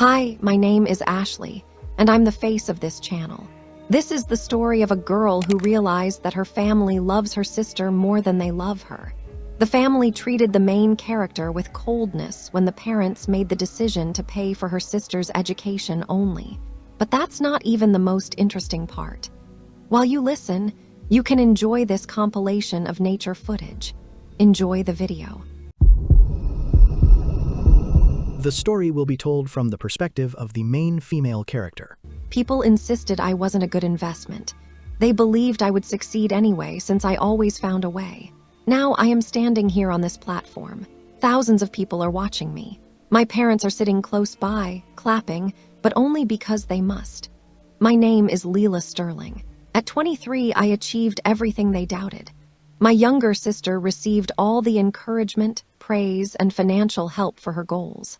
Hi, my name is Ashley, and I'm the face of this channel. This is the story of a girl who realized that her family loves her sister more than they love her. The family treated the main character with coldness when the parents made the decision to pay for her sister's education only. But that's not even the most interesting part. While you listen, you can enjoy this compilation of nature footage. Enjoy the video. The story will be told from the perspective of the main female character. People insisted I wasn't a good investment. They believed I would succeed anyway since I always found a way. Now I am standing here on this platform. Thousands of people are watching me. My parents are sitting close by, clapping, but only because they must. My name is Lila Sterling. At 23, I achieved everything they doubted. My younger sister received all the encouragement, praise, and financial help for her goals.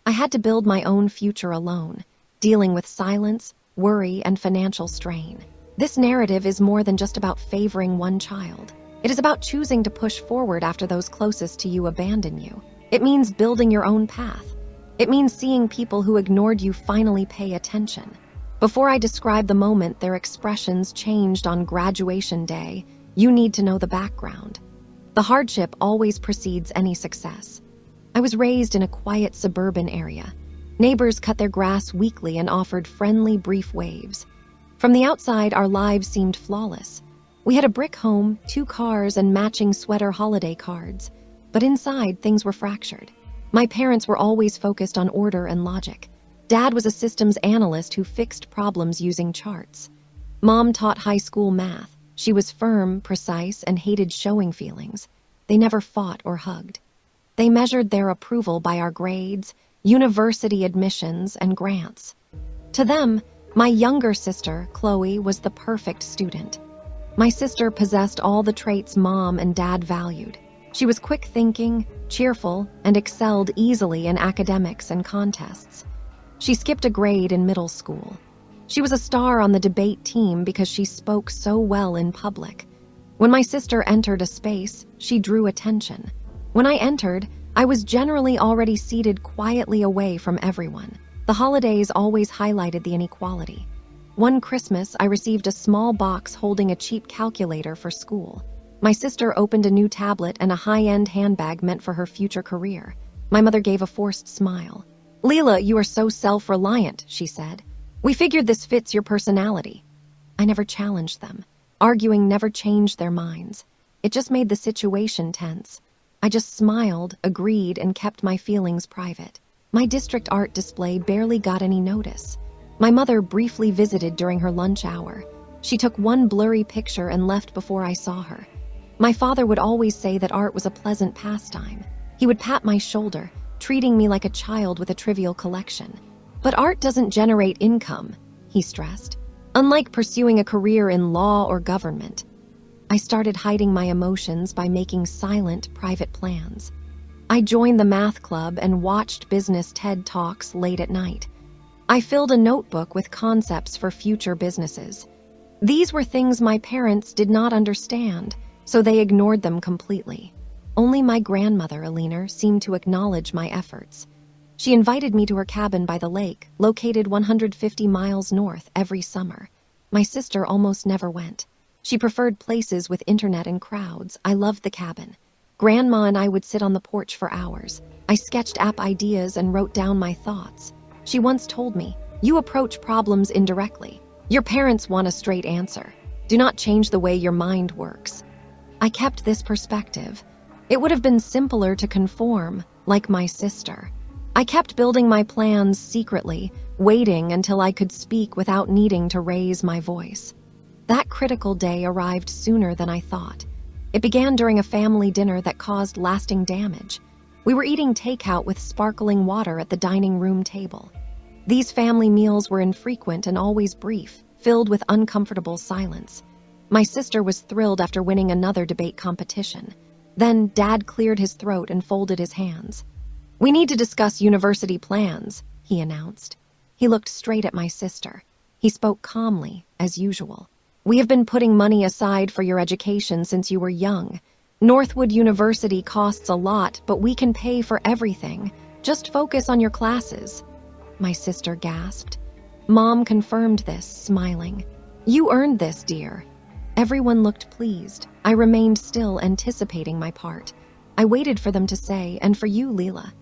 I had to build my own future alone, dealing with silence, worry, and financial strain. This narrative is more than just about favoring one child. It is about choosing to push forward after those closest to you abandon you. It means building your own path. It means seeing people who ignored you finally pay attention. Before I describe the moment their expressions changed on graduation day, you need to know the background. The hardship always precedes any success. I was raised in a quiet suburban area. Neighbors cut their grass weekly and offered friendly, brief waves. From the outside, our lives seemed flawless. We had a brick home, 2 cars, and matching sweater holiday cards. But inside, things were fractured. My parents were always focused on order and logic. Dad was a systems analyst who fixed problems using charts. Mom taught high school math. She was firm, precise, and hated showing feelings. They never fought or hugged. They measured their approval by our grades, university admissions, and grants. To them, my younger sister, Chloe, was the perfect student. My sister possessed all the traits Mom and Dad valued. She was quick-thinking, cheerful, and excelled easily in academics and contests. She skipped a grade in middle school. She was a star on the debate team because she spoke so well in public. When my sister entered a space, she drew attention. When I entered, I was generally already seated quietly away from everyone. The holidays always highlighted the inequality. One Christmas, I received a small box holding a cheap calculator for school. My sister opened a new tablet and a high-end handbag meant for her future career. My mother gave a forced smile. "Lila, you are so self-reliant," she said. "We figured this fits your personality." I never challenged them. Arguing never changed their minds. It just made the situation tense. I just smiled, agreed, and kept my feelings private. My district art display barely got any notice. My mother briefly visited during her lunch hour. She took one blurry picture and left before I saw her. My father would always say that art was a pleasant pastime. He would pat my shoulder, treating me like a child with a trivial collection. "But art doesn't generate income," he stressed. "Unlike pursuing a career in law or government." I started hiding my emotions by making silent, private plans. I joined the math club and watched business TED Talks late at night. I filled a notebook with concepts for future businesses. These were things my parents did not understand, so they ignored them completely. Only my grandmother, Alina, seemed to acknowledge my efforts. She invited me to her cabin by the lake, located 150 miles north, every summer. My sister almost never went. She preferred places with internet and crowds. I loved the cabin. Grandma and I would sit on the porch for hours. I sketched app ideas and wrote down my thoughts. She once told me, "You approach problems indirectly. Your parents want a straight answer. Do not change the way your mind works." I kept this perspective. It would have been simpler to conform, like my sister. I kept building my plans secretly, waiting until I could speak without needing to raise my voice. That critical day arrived sooner than I thought. It began during a family dinner that caused lasting damage. We were eating takeout with sparkling water at the dining room table. These family meals were infrequent and always brief, filled with uncomfortable silence. My sister was thrilled after winning another debate competition. Then Dad cleared his throat and folded his hands. "We need to discuss university plans," he announced. He looked straight at my sister. He spoke calmly, as usual. "We have been putting money aside for your education since you were young. Northwood University costs a lot, but we can pay for everything. Just focus on your classes." my sister gasped. Mom confirmed this, smiling. You earned this, dear. Everyone looked pleased. I remained still, anticipating my part. I waited for them to say, and for you, Lila.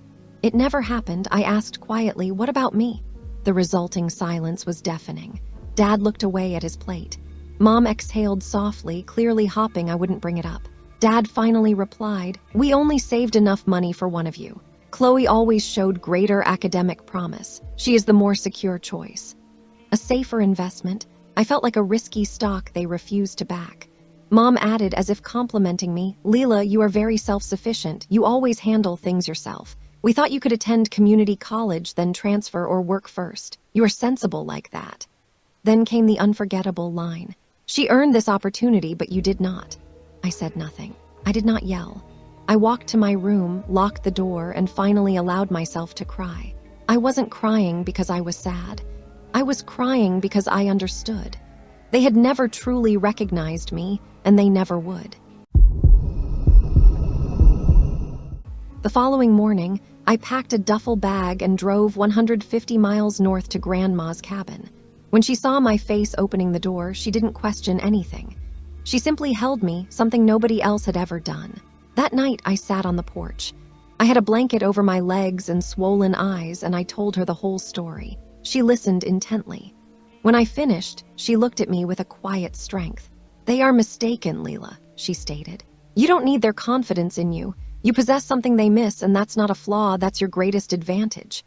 It never happened. I asked quietly, what about me? The resulting silence was deafening. Dad looked away at his plate. Mom exhaled softly, clearly hoping I wouldn't bring it up. Dad finally replied, we only saved enough money for one of you. Chloe always showed greater academic promise. She is the more secure choice. A safer investment. I felt like a risky stock they refused to back. Mom added, as if complimenting me, Lila, you are very self-sufficient. You always handle things yourself. We thought you could attend community college, then transfer or work first. You are sensible like that. Then came the unforgettable line. She earned this opportunity, but you did not. I said nothing. I did not yell. I walked to my room, locked the door, and finally allowed myself to cry. I wasn't crying because I was sad. I was crying because I understood. They had never truly recognized me, and they never would. The following morning, I packed a duffel bag and drove 150 miles north to Grandma's cabin. When she saw my face opening the door, she didn't question anything. She simply held me, something nobody else had ever done. That night, I sat on the porch. I had a blanket over my legs and swollen eyes, and I told her the whole story. She listened intently. When I finished, she looked at me with a quiet strength. They are mistaken, Lila, she stated. You don't need their confidence in you. You possess something they miss, and that's not a flaw, that's your greatest advantage.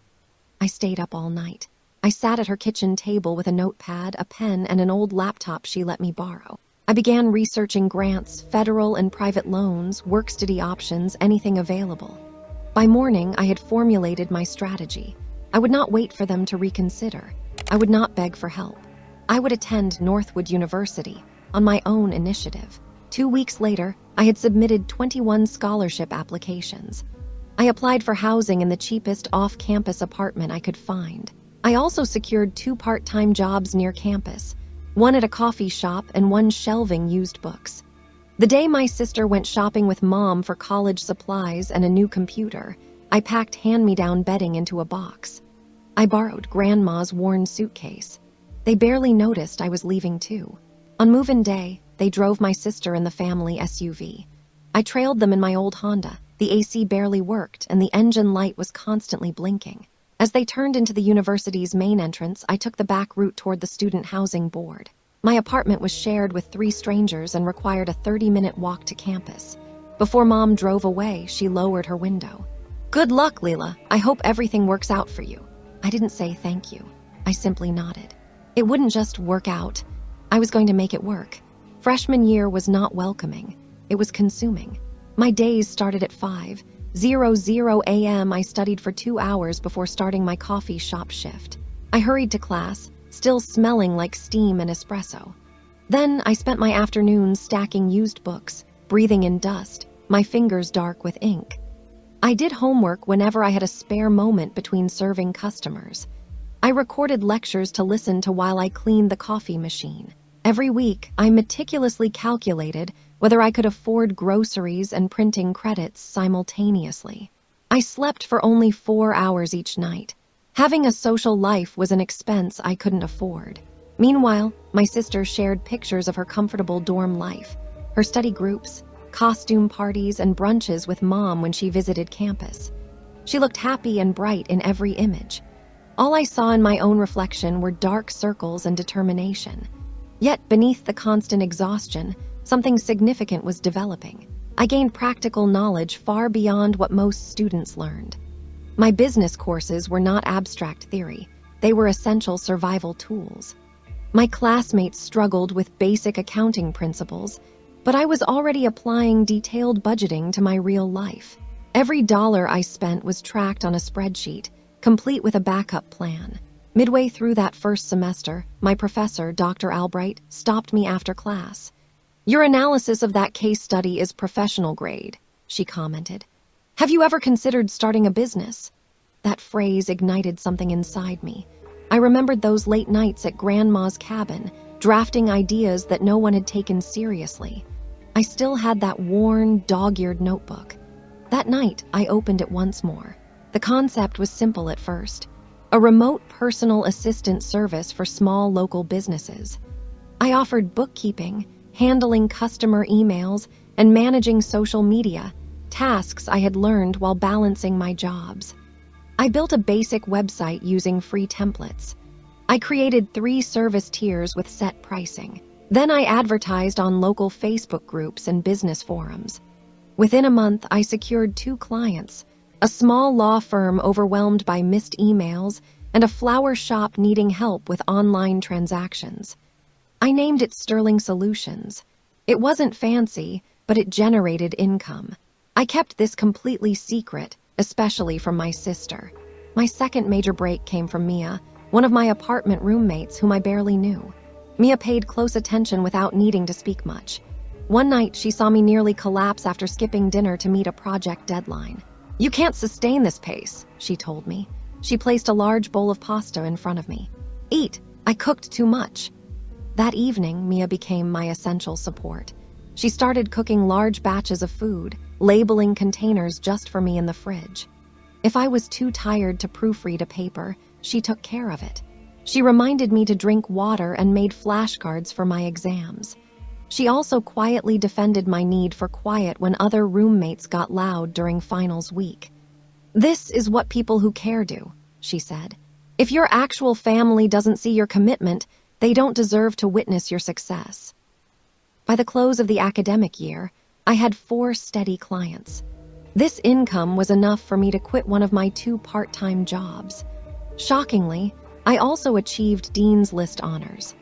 I stayed up all night. I sat at her kitchen table with a notepad, a pen, and an old laptop she let me borrow. I began researching grants, federal and private loans, work-study options, anything available. By morning, I had formulated my strategy. I would not wait for them to reconsider. I would not beg for help. I would attend Northwood University on my own initiative. 2 weeks later, I had submitted 21 scholarship applications. I applied for housing in the cheapest off-campus apartment I could find. I also secured 2 part-time jobs near campus, one at a coffee shop and one shelving used books. The day my sister went shopping with Mom for college supplies and a new computer, I packed hand-me-down bedding into a box. I borrowed Grandma's worn suitcase. They barely noticed I was leaving too. On move-in day, they drove my sister in the family SUV. I trailed them in my old Honda. The AC barely worked and the engine light was constantly blinking. As they turned into the university's main entrance, I took the back route toward the student housing board. My apartment was shared with 3 strangers and required a 30-minute walk to campus. Before Mom drove away, she lowered her window. Good luck, Lila. I hope everything works out for you. I didn't say thank you. I simply nodded. It wouldn't just work out. I was going to make it work. Freshman year was not welcoming. It was consuming. My days started at 5:00 a.m. I studied for 2 hours before starting my coffee shop shift. I hurried to class, still smelling like steam and espresso. Then I spent my afternoons stacking used books, breathing in dust, my fingers dark with ink. I did homework whenever I had a spare moment between serving customers. I recorded lectures to listen to while I cleaned the coffee machine. Every week, I meticulously calculated whether I could afford groceries and printing credits simultaneously. I slept for only 4 hours each night. Having a social life was an expense I couldn't afford. Meanwhile, my sister shared pictures of her comfortable dorm life, her study groups, costume parties, and brunches with Mom when she visited campus. She looked happy and bright in every image. All I saw in my own reflection were dark circles and determination. Yet beneath the constant exhaustion, something significant was developing. I gained practical knowledge far beyond what most students learned. My business courses were not abstract theory. They were essential survival tools. My classmates struggled with basic accounting principles, but I was already applying detailed budgeting to my real life. Every dollar I spent was tracked on a spreadsheet, complete with a backup plan. Midway through that first semester, my professor, Dr. Albright, stopped me after class. Your analysis of that case study is professional grade, she commented. Have you ever considered starting a business? That phrase ignited something inside me. I remembered those late nights at Grandma's cabin, drafting ideas that no one had taken seriously. I still had that worn, dog-eared notebook. That night, I opened it once more. The concept was simple at first. a remote personal assistant service for small local businesses. I offered bookkeeping, handling customer emails, and managing social media, tasks I had learned while balancing my jobs. I built a basic website using free templates. I created 3 service tiers with set pricing. Then I advertised on local Facebook groups and business forums. Within a month, I secured 2 clients, a small law firm overwhelmed by missed emails and a flower shop needing help with online transactions. I named it Sterling Solutions. It wasn't fancy, but it generated income. I kept this completely secret, especially from my sister. My second major break came from Mia, one of my apartment roommates whom I barely knew. Mia paid close attention without needing to speak much. One night, she saw me nearly collapse after skipping dinner to meet a project deadline. "You can't sustain this pace," she told me. She placed a large bowl of pasta in front of me. "Eat, I cooked too much." That evening, Mia became my essential support. She started cooking large batches of food, labeling containers just for me in the fridge. If I was too tired to proofread a paper, she took care of it. She reminded me to drink water and made flashcards for my exams. She also quietly defended my need for quiet when other roommates got loud during finals week. "This is what people who care do," she said. "If your actual family doesn't see your commitment, they don't deserve to witness your success." By the close of the academic year, I had 4 steady clients. This income was enough for me to quit one of my 2 part-time jobs. Shockingly, I also achieved Dean's List honors.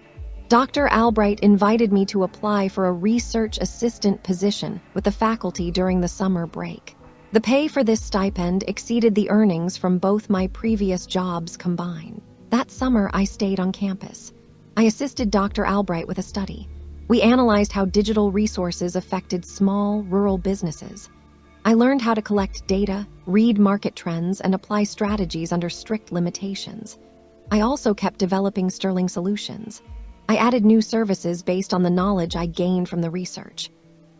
Dr. Albright invited me to apply for a research assistant position with the faculty during the summer break. The pay for this stipend exceeded the earnings from both my previous jobs combined. That summer, I stayed on campus. I assisted Dr. Albright with a study. We analyzed how digital resources affected small, rural businesses. I learned how to collect data, read market trends, and apply strategies under strict limitations. I also kept developing Sterling Solutions. I added new services based on the knowledge I gained from the research.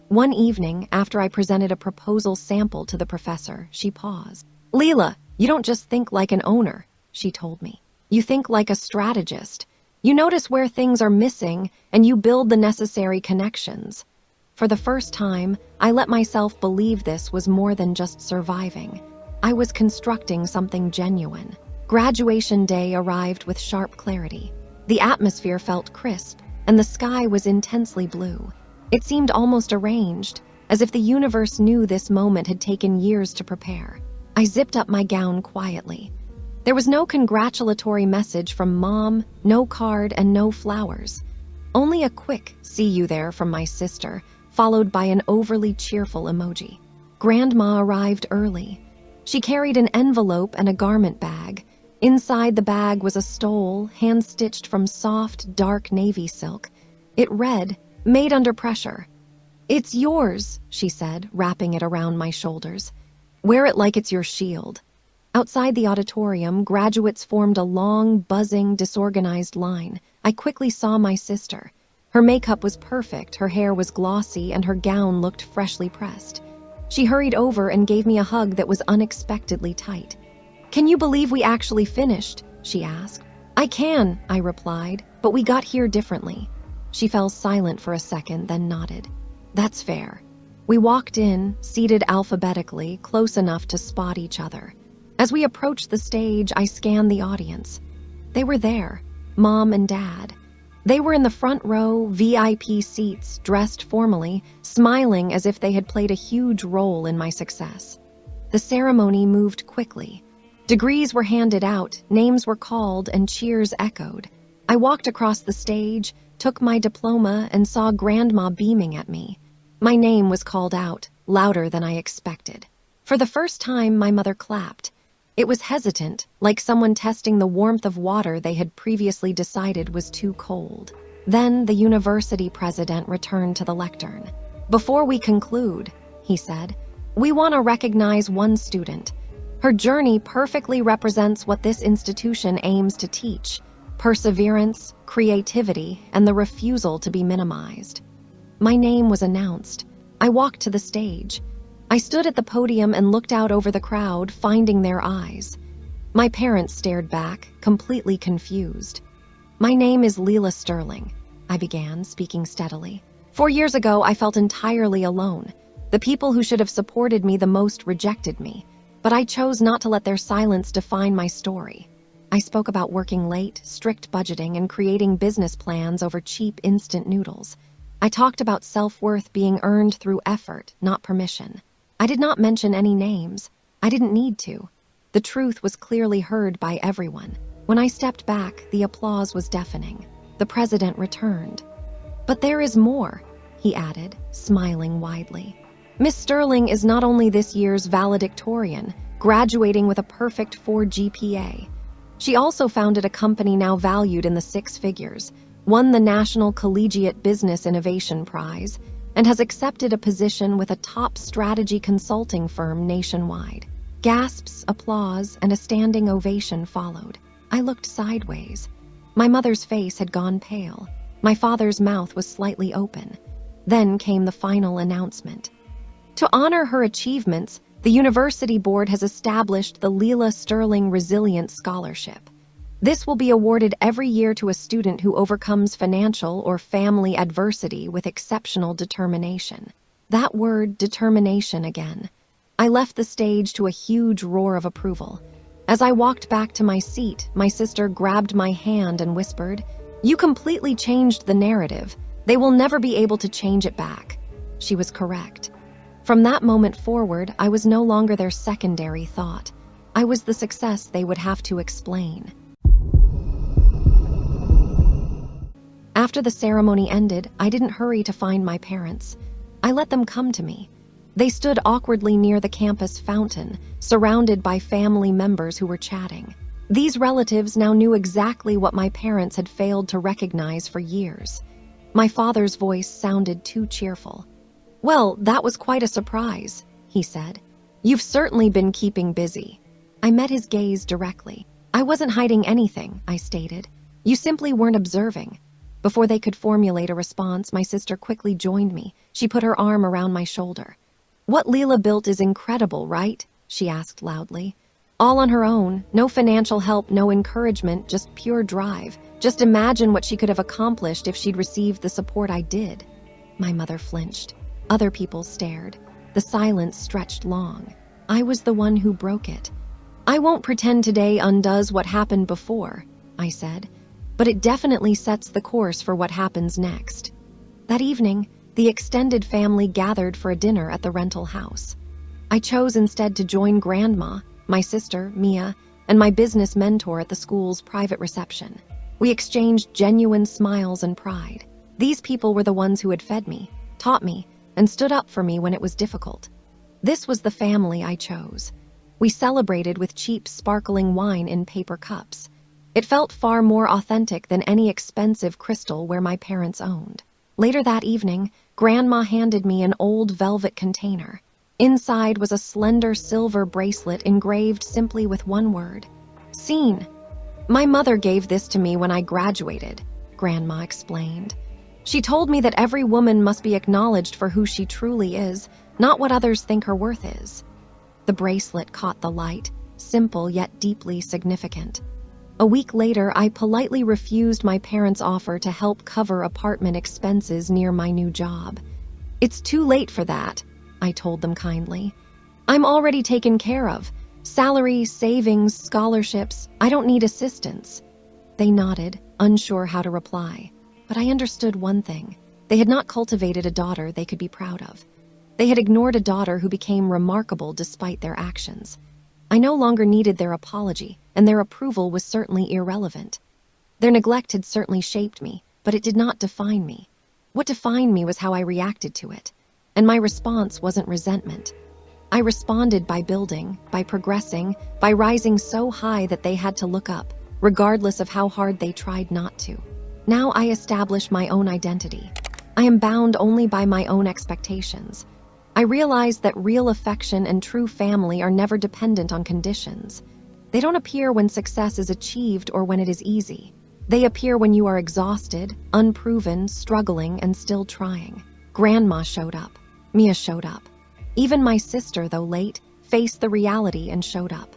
One evening, after I presented a proposal sample to the professor, she paused. "Lila, you don't just think like an owner," she told me. "You think like a strategist. You notice where things are missing, and you build the necessary connections." For the first time, I let myself believe this was more than just surviving. I was constructing something genuine. Graduation day arrived with sharp clarity. The atmosphere felt crisp, and the sky was intensely blue. It seemed almost arranged, as if the universe knew this moment had taken years to prepare. I zipped up my gown quietly. There was no congratulatory message from Mom, no card, and no flowers. Only a quick "see you there" from my sister, followed by an overly cheerful emoji. Grandma arrived early. She carried an envelope and a garment bag. Inside the bag was a stole, hand-stitched from soft, dark navy silk. It read, "Made under pressure." "It's yours," she said, wrapping it around my shoulders. "Wear it like it's your shield." Outside the auditorium, graduates formed a long, buzzing, disorganized line. I quickly saw my sister. Her makeup was perfect, her hair was glossy, and her gown looked freshly pressed. She hurried over and gave me a hug that was unexpectedly tight. "Can you believe we actually finished?" she asked. "I can," I replied, "but we got here differently." She fell silent for a second, then nodded. "That's fair." We walked in, seated alphabetically, close enough to spot each other. As we approached the stage, I scanned the audience. They were there, Mom and Dad. They were in the front row, VIP seats, dressed formally, smiling as if they had played a huge role in my success. The ceremony moved quickly. Degrees were handed out, names were called, and cheers echoed. I walked across the stage, took my diploma, and saw Grandma beaming at me. My name was called out, louder than I expected. For the first time, my mother clapped. It was hesitant, like someone testing the warmth of water they had previously decided was too cold. Then the university president returned to the lectern. "Before we conclude," he said, "we want to recognize one student. Her journey perfectly represents what this institution aims to teach: perseverance, creativity, and the refusal to be minimized." My name was announced. I walked to the stage. I stood at the podium and looked out over the crowd, finding their eyes. My parents stared back, completely confused. "My name is Lila Sterling," I began, speaking steadily. "4 years ago, I felt entirely alone. The people who should have supported me the most rejected me, but I chose not to let their silence define my story. I spoke about working late, strict budgeting, and creating business plans over cheap instant noodles. I talked about self-worth being earned through effort, not permission. I did not mention any names. I didn't need to. The truth was clearly heard by everyone. When I stepped back, the applause was deafening. The president returned. "But there is more," he added, smiling widely. "Miss Sterling is not only this year's valedictorian, graduating with a perfect 4 GPA. She also founded a company now valued in the 6 figures, won the National Collegiate Business Innovation Prize, and has accepted a position with a top strategy consulting firm nationwide." Gasps, applause, and a standing ovation followed. I looked sideways. My mother's face had gone pale. My father's mouth was slightly open. Then came the final announcement. To honor her achievements, the university board has established the Lila Sterling Resilience Scholarship. This will be awarded every year to a student who overcomes financial or family adversity with exceptional determination. That word, determination, again. I left the stage to a huge roar of approval. As I walked back to my seat, my sister grabbed my hand and whispered, "You completely changed the narrative. They will never be able to change it back." She was correct. From that moment forward, I was no longer their secondary thought. I was the success they would have to explain. After the ceremony ended, I didn't hurry to find my parents. I let them come to me. They stood awkwardly near the campus fountain, surrounded by family members who were chatting. These relatives now knew exactly what my parents had failed to recognize for years. My father's voice sounded too cheerful. "Well, that was quite a surprise," he said. "You've certainly been keeping busy." I met his gaze directly. "I wasn't hiding anything," I stated. "You simply weren't observing." Before they could formulate a response, my sister quickly joined me. She put her arm around my shoulder. "What Lila built is incredible, right?" she asked loudly. "All on her own, no financial help, no encouragement, just pure drive. Just imagine what she could have accomplished if she'd received the support I did." My mother flinched. Other people stared. The silence stretched long. I was the one who broke it. "I won't pretend today undoes what happened before," I said, "but it definitely sets the course for what happens next." That evening, the extended family gathered for a dinner at the rental house. I chose instead to join Grandma, my sister, Mia, and my business mentor at the school's private reception. We exchanged genuine smiles and pride. These people were the ones who had fed me, taught me, and stood up for me when it was difficult. This was the family I chose. We celebrated with cheap, sparkling wine in paper cups. It felt far more authentic than any expensive crystal where my parents owned. Later that evening, Grandma handed me an old velvet container. Inside was a slender silver bracelet engraved simply with one word: "Seen." "My mother gave this to me when I graduated," Grandma explained. "She told me that every woman must be acknowledged for who she truly is, not what others think her worth is." The bracelet caught the light, simple yet deeply significant. A week later, I politely refused my parents' offer to help cover apartment expenses near my new job. "It's too late for that," I told them kindly. "I'm already taken care of. Salary, savings, scholarships. I don't need assistance." They nodded, unsure how to reply. But I understood one thing. They had not cultivated a daughter they could be proud of. They had ignored a daughter who became remarkable despite their actions. I no longer needed their apology, and their approval was certainly irrelevant. Their neglect had certainly shaped me, but it did not define me. What defined me was how I reacted to it. And my response wasn't resentment. I responded by building, by progressing, by rising so high that they had to look up, regardless of how hard they tried not to. Now I establish my own identity. I am bound only by my own expectations. I realize that real affection and true family are never dependent on conditions. They don't appear when success is achieved or when it is easy. They appear when you are exhausted, unproven, struggling, and still trying. Grandma showed up. Mia showed up. Even my sister, though late, faced the reality and showed up.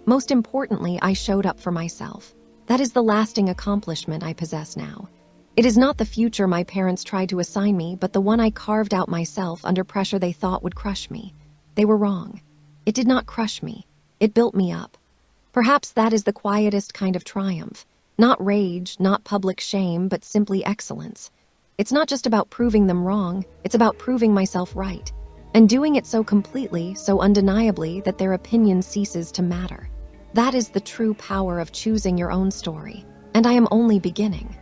Most importantly, I showed up for myself. That is the lasting accomplishment I possess now. It is not the future my parents tried to assign me, but the one I carved out myself under pressure they thought would crush me. They were wrong. It did not crush me. It built me up. Perhaps that is the quietest kind of triumph. Not rage, not public shame, but simply excellence. It's not just about proving them wrong, it's about proving myself right. And doing it so completely, so undeniably, that their opinion ceases to matter. That is the true power of choosing your own story. And I am only beginning.